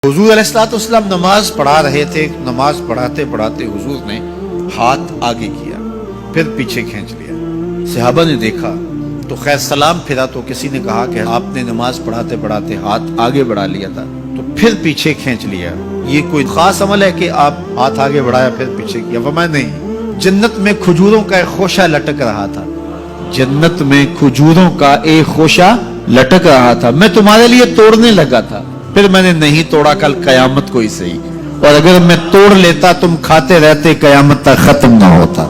حضور علیہ السلام نماز پڑھا رہے تھے. نماز پڑھاتے پڑھاتے حضور نے ہاتھ آگے کیا پھر پیچھے کھینچ لیا. صحابہ نے دیکھا تو خیر سلام پھرا تو کسی نے کہا کہ آپ نے نماز پڑھاتے پڑھاتے ہاتھ آگے بڑھا لیا تھا تو پھر پیچھے کھینچ لیا. یہ کوئی خاص عمل ہے کہ آپ ہاتھ آگے بڑھایا پھر پیچھے کیا؟ فرمایا نہیں. جنت میں کھجوروں کا ایک خوشہ لٹک رہا تھا. جنت میں کھجوروں کا ایک خوشہ لٹک رہا تھا. میں تمہارے لیے توڑنے لگا تھا پھر میں نے نہیں توڑا. کل قیامت کو ہی صحیح اور اگر میں توڑ لیتا تم کھاتے رہتے قیامت تک ختم نہ ہوتا.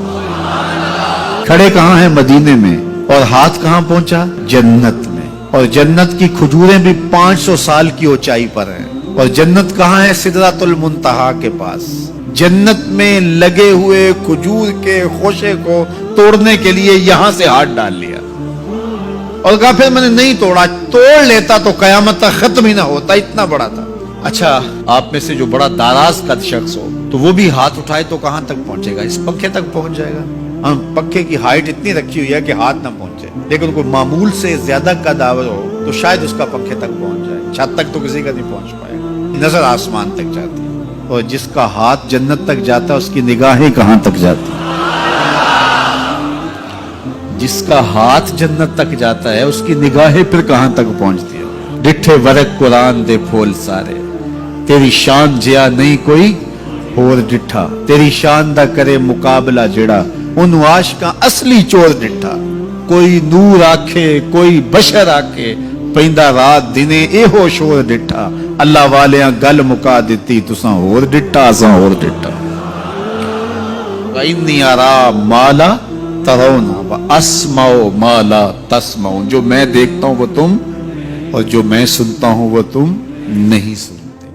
کھڑے کہاں ہیں؟ مدینے میں. اور ہاتھ کہاں پہنچا؟ جنت میں. اور جنت کی کھجوریں بھی 500 سال کی اونچائی پر ہیں. اور جنت کہاں ہے؟ سدرۃ المنتہا کے پاس. جنت میں لگے ہوئے کھجور کے خوشے کو توڑنے کے لیے یہاں سے ہاتھ ڈال لیا اور کہا پھر میں نے نہیں توڑا. توڑ لیتا تو قیامت تک ختم ہی نہ ہوتا. اتنا بڑا تھا. اچھا آپ میں سے جو بڑا داراز قد شخص ہو تو وہ بھی ہاتھ اٹھائے تو کہاں تک پہنچے گا؟ اس پنکھے تک پہنچ جائے گا. ہم پنکھے کی ہائٹ اتنی رکھی ہوئی ہے کہ ہاتھ نہ پہنچے لیکن کوئی معمول سے زیادہ قد آور ہو تو شاید اس کا پنکھے تک پہنچ جائے. چھت تک تو کسی کا نہیں پہنچ پائے گا. نظر آسمان تک جاتی ہے. اور جس کا ہاتھ جنت تک جاتا ہے اس کی نگاہیں کہاں تک جاتی ہیں؟ جس کا ہاتھ جنت تک جاتا ہے اس کی نگاہیں پھر کہاں تک پہنچتی ہیں؟ ڈٹھے ورق قرآن دے پھول سارے تیری شان جیا نہیں کوئی اور ڈٹھا. تیری شان دا کرے مقابلہ جڑا ان عاشقاں اصلی چور ڈٹھا. کوئی نور آکھے کوئی بشر آکھے پیندا رات دنے اے ہو شور ڈٹھا. اللہ والیاں گل مکا دیتی تساں ہور ڈٹھا اساں ہور ڈٹھا. وَإِنِّي أَرَىٰ مَا لَا تَرَوْنَ وَأَسْمَعُ مَا لَا تَسْمَعُونَ. جو میں دیکھتا ہوں وہ تم اور جو میں سنتا ہوں وہ تم نہیں سنتے.